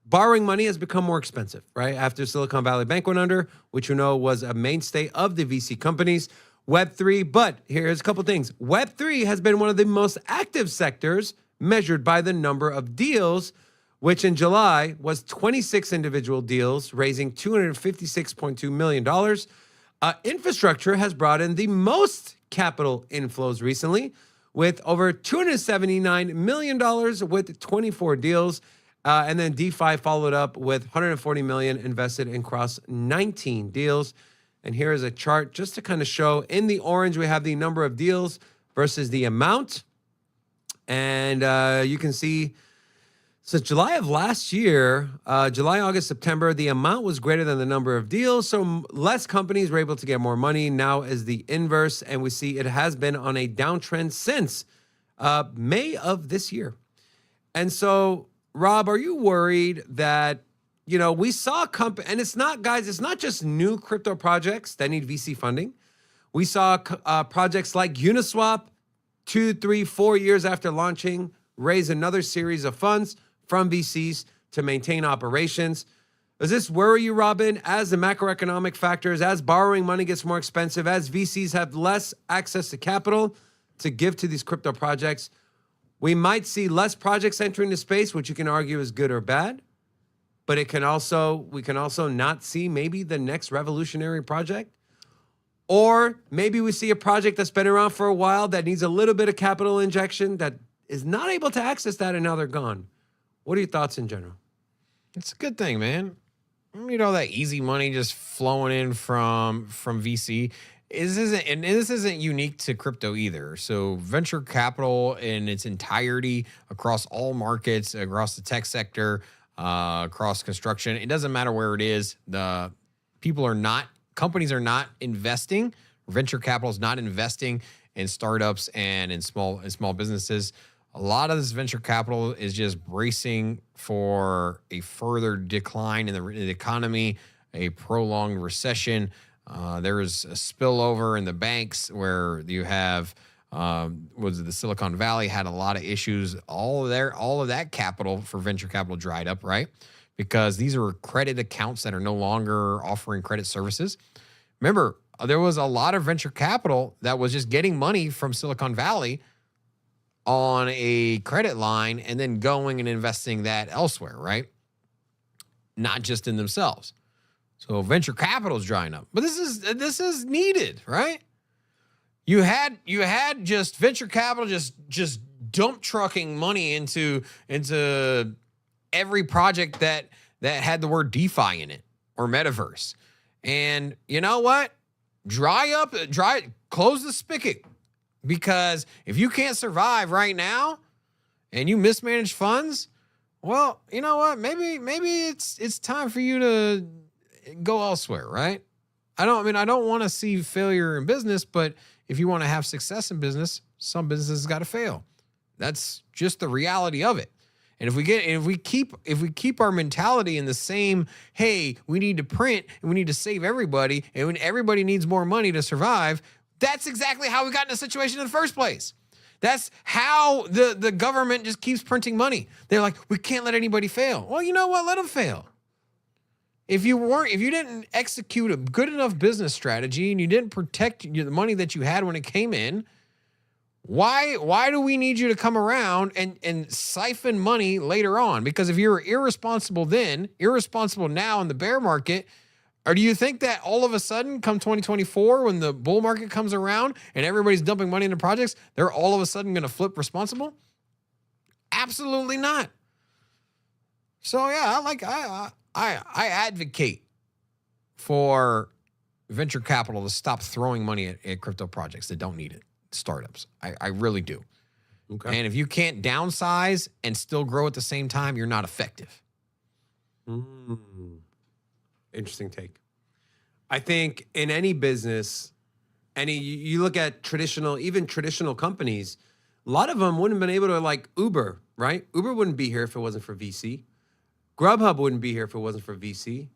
borrowing money has become more expensive, right? After Silicon Valley Bank went under, which was a mainstay of the VC companies. Web3, but here's a couple things. Web3 has been one of the most active sectors measured by the number of deals, which in July was 26 individual deals, raising $256.2 million. Infrastructure has brought in the most capital inflows recently, with over $279 million with 24 deals. And then DeFi followed up with $140 million invested across 19 deals. And here is a chart just to kind of show. In the orange, we have the number of deals versus the amount. And you can see, since July of last year, July, August, September, the amount was greater than the number of deals. So less companies were able to get more money. Now is the inverse. And we see it has been on a downtrend since May of this year. And so, Rob, are you worried that, we saw and it's not just new crypto projects that need VC funding. We saw projects like Uniswap 2, 3, 4 years after launching raise another series of funds from VCs to maintain operations. Does this worry you, Robin, as the macroeconomic factors, as borrowing money gets more expensive, as VCs have less access to capital to give to these crypto projects? We might see less projects entering the space, which you can argue is good or bad. But we can also not see maybe the next revolutionary project. Or maybe we see a project that's been around for a while that needs a little bit of capital injection that is not able to access that and now they're gone. What are your thoughts in general? It's a good thing, man. All that easy money just flowing in from VC. This isn't unique to crypto either. So venture capital in its entirety across all markets, across the tech sector, across construction, it doesn't matter where it is. Companies are not investing. Venture capital is not investing in startups and in small businesses. A lot of this venture capital is just bracing for a further decline in the economy, a prolonged recession. There is a spillover in the banks where you have was it the Silicon Valley had a lot of issues. All of that capital for venture capital dried up, right? Because these are credit accounts that are no longer offering credit services. Remember, there was a lot of venture capital that was just getting money from Silicon Valley on a credit line and then going and investing that elsewhere, right? Not just in themselves. So venture capital is drying up. But this is needed, right? You had just venture capital just dump trucking money into every project that had the word DeFi in it or metaverse. And you know what? Close the spigot. Because if you can't survive right now and you mismanage funds, well, you know what? Maybe it's time for you to go elsewhere, right? I don't want to see failure in business, but if you want to have success in business, some businesses got to fail. That's just the reality of it. And if we keep our mentality in the same, hey, we need to print and we need to save everybody, and when everybody needs more money to survive, that's exactly how we got in a situation in the first place. That's how the government just keeps printing money. They're like, we can't let anybody fail. Well, you know what? Let them fail. If you didn't execute a good enough business strategy and you didn't protect the money that you had when it came in, why do we need you to come around and siphon money later on? Because if you're irresponsible then, irresponsible now in the bear market, or do you think that all of a sudden, come 2024, when the bull market comes around and everybody's dumping money into projects, they're all of a sudden going to flip responsible? Absolutely not. So yeah, I advocate for venture capital to stop throwing money at crypto projects that don't need it, startups. I really do. Okay. And if you can't downsize and still grow at the same time, you're not effective. Interesting take. I think in any business, you look at even traditional companies, a lot of them wouldn't have been able to, like Uber, right? Uber wouldn't be here if it wasn't for VC. Grubhub wouldn't be here if it wasn't for VC.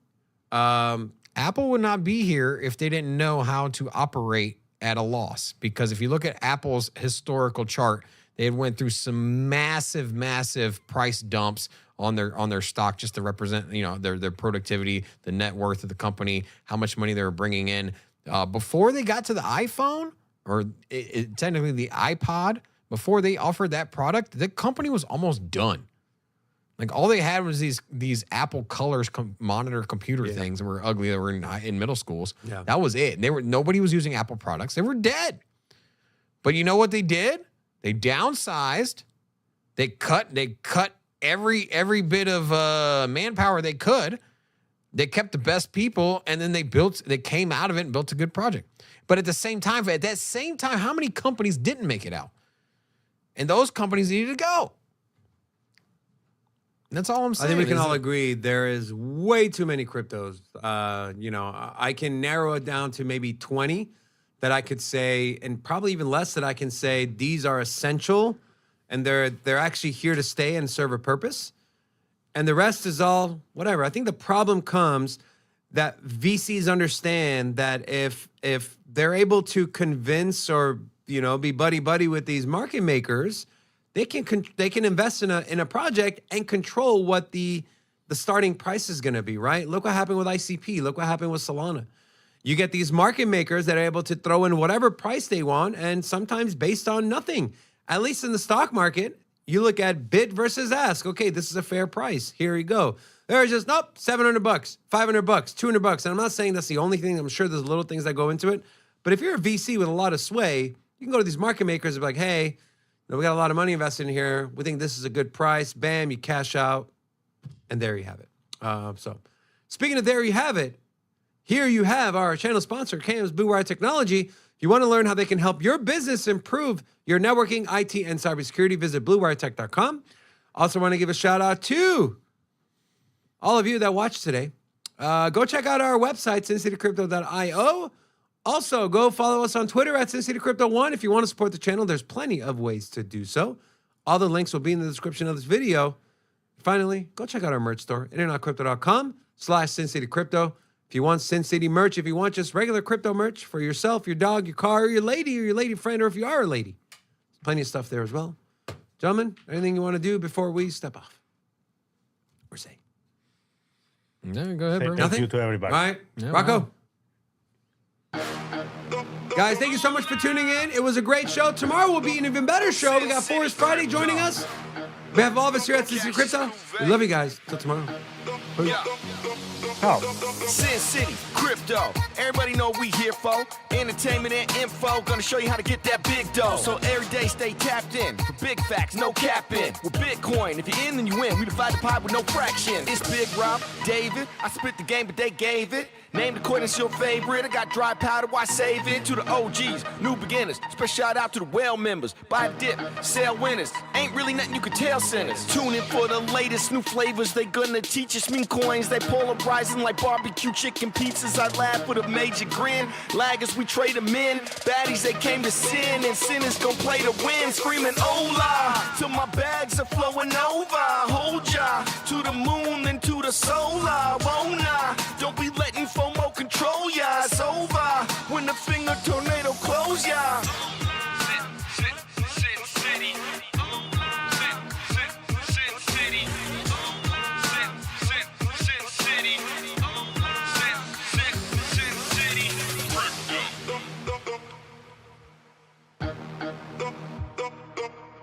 Apple would not be here if they didn't know how to operate at a loss. Because if you look at Apple's historical chart, they went through some massive, massive price dumps on their stock just to represent, their productivity, the net worth of the company, how much money they were bringing in. Before they got to the iPhone, or technically the iPod, before they offered that product, the company was almost done. Like all they had was these Apple Colors monitor computer things that were ugly, that were in middle schools. Yeah. That was it. Nobody was using Apple products. They were dead. But you know what they did? They downsized. They cut every bit of manpower they could. They kept the best people, and then they came out of it and built a good project. But at that same time, how many companies didn't make it out? And those companies needed to go. That's all I'm saying. I think we can all agree there is way too many cryptos. I can narrow it down to maybe 20 that I could say, and probably even less that I can say these are essential and they're actually here to stay and serve a purpose. And the rest is all whatever. I think the problem comes that VCs understand that if they're able to convince or be buddy with these market makers, they can invest in a project and control what the starting price is going to be, right? Look what happened with ICP. Look what happened with Solana. You get these market makers that are able to throw in whatever price they want, and sometimes based on nothing. At least in the stock market, you look at bid versus ask. Okay, this is a fair price. Here you go. They're just, nope, $700, $500, $200. And I'm not saying that's the only thing. I'm sure there's little things that go into it. But if you're a VC with a lot of sway, you can go to these market makers and be like, hey, we got a lot of money invested in here. We think this is a good price. Bam, you cash out. And there you have it. So speaking of there you have it, here you have our channel sponsor, Cam's Blue Wire Technology. If you want to learn how they can help your business improve your networking, IT, and cybersecurity, visit BlueWireTech.com. Also want to give a shout out to all of you that watched today. Go check out our website, SinCityCrypto.io. Also, go follow us on Twitter at SinCityCrypto1. If you want to support the channel, there's plenty of ways to do so. All the links will be in the description of this video. Finally, go check out our merch store, InternetCrypto.com/SinCityCrypto. If If you want Sin City merch, if you want just regular crypto merch for yourself, your dog, your car, or your lady friend, or if you are a lady, plenty of stuff there as well. Gentlemen, anything you want to do before we step off? Or say? No, go ahead, Say bro. thank you to everybody. All right. Yeah, Rocco. Guys, thank you so much for tuning in. It was a great show. Tomorrow will be an even better show. We got Forrest Friday joining us. We have all of us here at Sin City Crypto. We love you guys. Till tomorrow. Sin City, crypto. Everybody know what we here for. Entertainment and info. Gonna show you how to get that big dough. So every day stay tapped in. For big facts, no capping. With Bitcoin, if you're in, then you win. We divide the pie with no fraction. It's Big Rob, David. I spit the game, but they gave it. Named according to your favorite. I got dry powder, why save it? To the OGs, new beginners. Special shout out to the well members. Buy the dip, sell winners. Ain't really nothing you can tell sinners. Tune in for the latest new flavors. They gonna teach us mean coins. They polarizing like barbecue chicken pizzas. I laugh with a major grin. Laggers, we trade them in. Baddies, they came to sin. And sinners gon' play to win. Screaming, hola, till my bags are flowing over. Hold ya to the moon and to the solar. Won't I? Don't